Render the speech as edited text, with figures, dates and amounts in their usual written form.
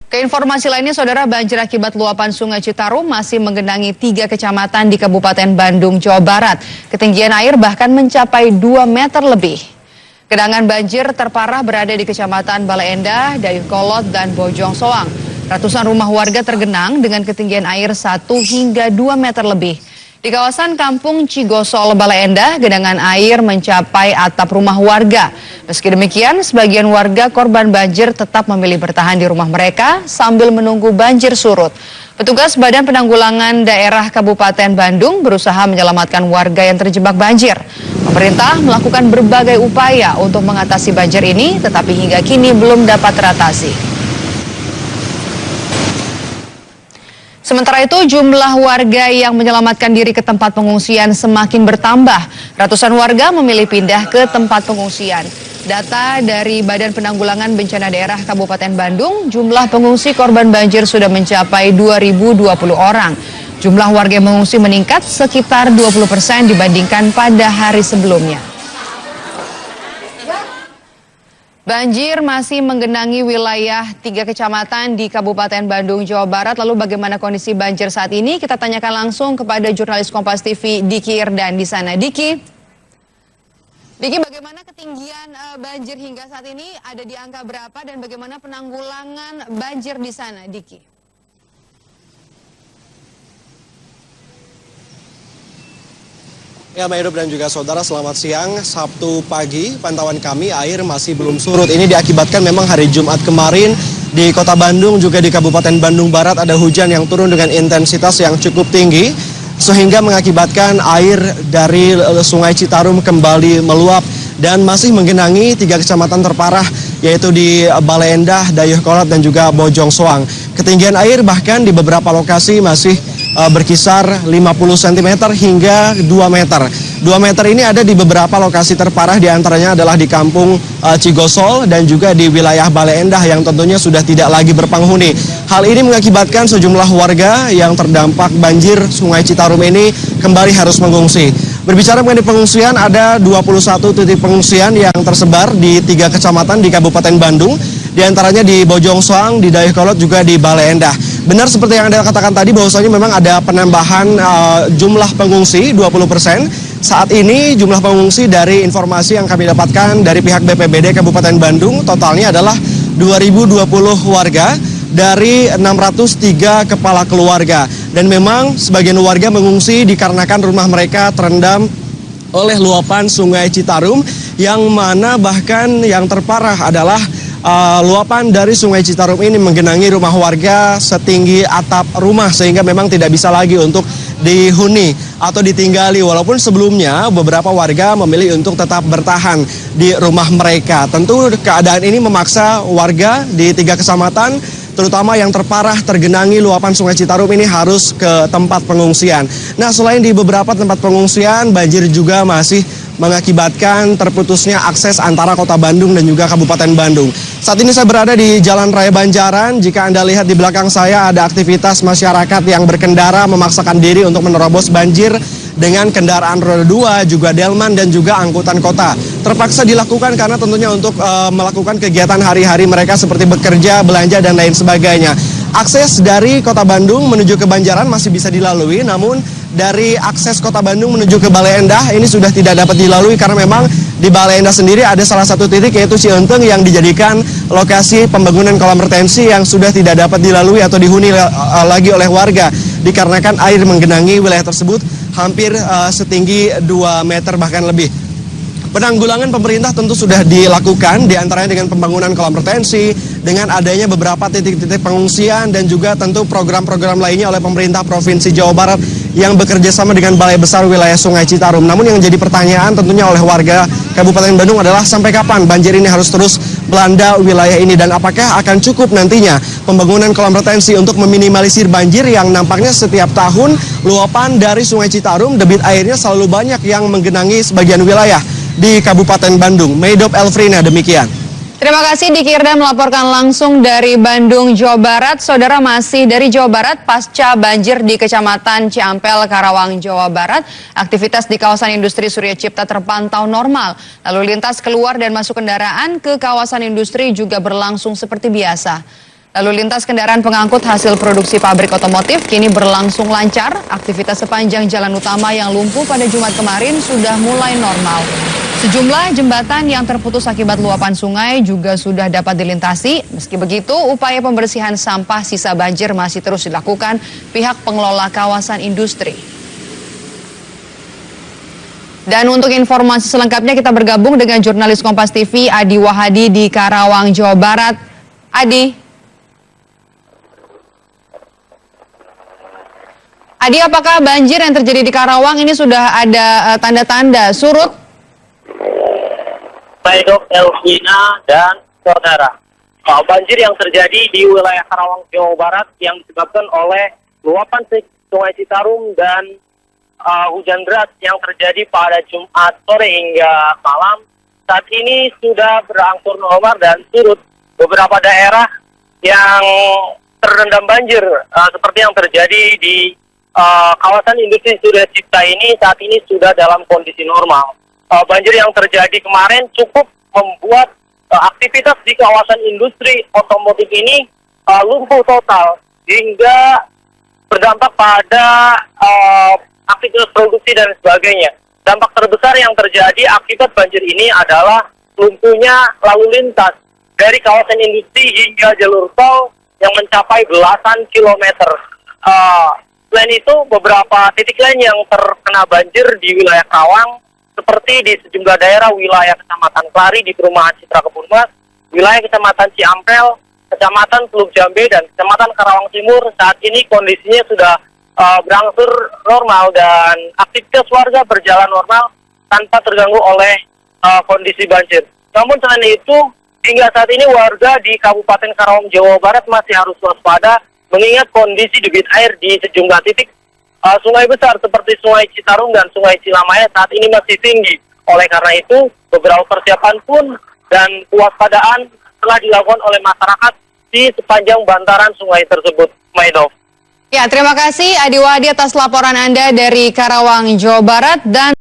Keinformasi lainnya, Saudara, banjir akibat luapan Sungai Citarum masih menggenangi 3 kecamatan di Kabupaten Bandung, Jawa Barat. Ketinggian air bahkan mencapai 2 meter lebih. Genangan banjir terparah berada di Kecamatan Bale Endah, Dayeuhkolot, dan Bojong Soang. Ratusan rumah warga tergenang dengan ketinggian air 1 hingga 2 meter lebih. Di kawasan Kampung Cigosol, Bale Endah, genangan air mencapai atap rumah warga. Meski demikian, sebagian warga korban banjir tetap memilih bertahan di rumah mereka sambil menunggu banjir surut. Petugas Badan Penanggulangan Daerah Kabupaten Bandung berusaha menyelamatkan warga yang terjebak banjir. Pemerintah melakukan berbagai upaya untuk mengatasi banjir ini, tetapi hingga kini belum dapat teratasi. Sementara itu, jumlah warga yang menyelamatkan diri ke tempat pengungsian semakin bertambah. Ratusan warga memilih pindah ke tempat pengungsian. Data dari Badan Penanggulangan Bencana Daerah Kabupaten Bandung, jumlah pengungsi korban banjir sudah mencapai 2.020 orang. Jumlah warga yang mengungsi meningkat sekitar 20% dibandingkan pada hari sebelumnya. Banjir masih menggenangi wilayah 3 kecamatan di Kabupaten Bandung, Jawa Barat. Lalu bagaimana kondisi banjir saat ini? Kita tanyakan langsung kepada jurnalis Kompas TV Diki Irdan di sana. Diki, bagaimana ketinggian banjir hingga saat ini? Ada di angka berapa dan bagaimana penanggulangan banjir di sana, Diki? Ya, Mbak Hidup dan juga saudara, selamat siang. Sabtu pagi, pantauan kami air masih belum surut. Ini diakibatkan memang hari Jumat kemarin di Kota Bandung juga di Kabupaten Bandung Barat ada hujan yang turun dengan intensitas yang cukup tinggi sehingga mengakibatkan air dari Sungai Citarum kembali meluap dan masih menggenangi 3 kecamatan terparah yaitu di Bale Endah, Dayeuhkolot, dan juga Bojong Soang. Ketinggian air bahkan di beberapa lokasi masih berkisar 50 cm hingga 2 meter. 2 meter ini ada di beberapa lokasi terparah, diantaranya adalah di Kampung Cigosol dan juga di wilayah Bale Endah yang tentunya sudah tidak lagi berpenghuni. Hal ini mengakibatkan sejumlah warga yang terdampak banjir Sungai Citarum ini kembali harus mengungsi. Berbicara mengenai pengungsian, ada 21 titik pengungsian yang tersebar di 3 kecamatan di Kabupaten Bandung, diantaranya di Bojong Soang, di Dayeuhkolot, juga di Bale Endah. Benar seperti yang Anda katakan tadi bahwasanya memang ada penambahan jumlah pengungsi 20%. Saat ini jumlah pengungsi dari informasi yang kami dapatkan dari pihak BPBD Kabupaten Bandung totalnya adalah 2.020 warga dari 603 kepala keluarga. Dan memang sebagian warga mengungsi dikarenakan rumah mereka terendam oleh luapan Sungai Citarum, yang mana bahkan yang terparah adalah luapan dari Sungai Citarum ini menggenangi rumah warga setinggi atap rumah sehingga memang tidak bisa lagi untuk dihuni atau ditinggali, walaupun sebelumnya beberapa warga memilih untuk tetap bertahan di rumah mereka. Tentu keadaan ini memaksa warga di 3 kecamatan terutama yang terparah tergenangi luapan Sungai Citarum ini harus ke tempat pengungsian. Nah, selain di beberapa tempat pengungsian, banjir juga masih mengakibatkan terputusnya akses antara Kota Bandung dan juga Kabupaten Bandung. Saat ini saya berada di Jalan Raya Banjaran. Jika Anda lihat di belakang saya ada aktivitas masyarakat yang berkendara memaksakan diri untuk menerobos banjir dengan kendaraan roda 2, juga delman dan juga angkutan kota. Terpaksa dilakukan karena tentunya untuk melakukan kegiatan hari-hari mereka seperti bekerja, belanja, dan lain sebagainya. Akses dari Kota Bandung menuju ke Banjaran masih bisa dilalui, namun dari akses Kota Bandung menuju ke Bale Endah ini sudah tidak dapat dilalui karena memang di Bale Endah sendiri ada salah satu titik yaitu Cienteng yang dijadikan lokasi pembangunan kolam retensi yang sudah tidak dapat dilalui atau dihuni lagi oleh warga dikarenakan air menggenangi wilayah tersebut hampir setinggi 2 meter bahkan lebih. Penanggulangan pemerintah tentu sudah dilakukan, diantaranya dengan pembangunan kolam retensi, dengan adanya beberapa titik-titik pengungsian, dan juga tentu program-program lainnya oleh pemerintah Provinsi Jawa Barat yang bekerja sama dengan Balai Besar Wilayah Sungai Citarum. Namun yang jadi pertanyaan tentunya oleh warga Kabupaten Bandung adalah sampai kapan banjir ini harus terus melanda wilayah ini, dan apakah akan cukup nantinya pembangunan kolam retensi untuk meminimalisir banjir yang nampaknya setiap tahun luapan dari Sungai Citarum debit airnya selalu banyak yang menggenangi sebagian wilayah di Kabupaten Bandung. Maidop Elfrina, demikian. Terima kasih Diki Irdan melaporkan langsung dari Bandung, Jawa Barat. Saudara, masih dari Jawa Barat, pasca banjir di Kecamatan Ciampel, Karawang, Jawa Barat, aktivitas di kawasan industri Surya Cipta terpantau normal. Lalu lintas keluar dan masuk kendaraan ke kawasan industri juga berlangsung seperti biasa. Lalu lintas kendaraan pengangkut hasil produksi pabrik otomotif kini berlangsung lancar. Aktivitas sepanjang jalan utama yang lumpuh pada Jumat kemarin sudah mulai normal. Sejumlah jembatan yang terputus akibat luapan sungai juga sudah dapat dilintasi. Meski begitu, upaya pembersihan sampah sisa banjir masih terus dilakukan pihak pengelola kawasan industri. Dan untuk informasi selengkapnya kita bergabung dengan jurnalis Kompas TV Adi Wahadi di Karawang, Jawa Barat. Adi, apakah banjir yang terjadi di Karawang ini sudah ada tanda-tanda surut? Baik dok, Elvina dan saudara. Banjir yang terjadi di wilayah Karawang, Jawa Barat yang disebabkan oleh luapan Sungai Citarum dan hujan deras yang terjadi pada Jumat sore hingga malam, saat ini sudah berangsur normal dan surut. Beberapa daerah yang terendam banjir seperti yang terjadi di kawasan industri Surya Cipta ini saat ini sudah dalam kondisi normal. Banjir yang terjadi kemarin cukup membuat aktivitas di kawasan industri otomotif ini lumpuh total hingga berdampak pada aktivitas produksi dan sebagainya. Dampak terbesar yang terjadi akibat banjir ini adalah lumpuhnya lalu lintas dari kawasan industri hingga jalur tol yang mencapai belasan kilometer. Selain itu, beberapa titik lain yang terkena banjir di wilayah Karawang, seperti di sejumlah daerah wilayah Kecamatan Klari di Perumahan Citra Kebun Mas, wilayah Kecamatan Ciampel, Kecamatan Teluk Jambe, dan Kecamatan Karawang Timur, saat ini kondisinya sudah berangsur normal dan aktivitas warga berjalan normal tanpa terganggu oleh kondisi banjir. Namun selain itu, hingga saat ini warga di Kabupaten Karawang, Jawa Barat masih harus waspada mengingat kondisi debit air di sejumlah titik sungai besar seperti Sungai Citarum dan Sungai Cilamaya saat ini masih tinggi. Oleh karena itu, beberapa persiapan pun dan kewaspadaan telah dilakukan oleh masyarakat di sepanjang bantaran sungai tersebut. Maidov. Ya, terima kasih Adi Wahdi atas laporan Anda dari Karawang, Jawa Barat. Dan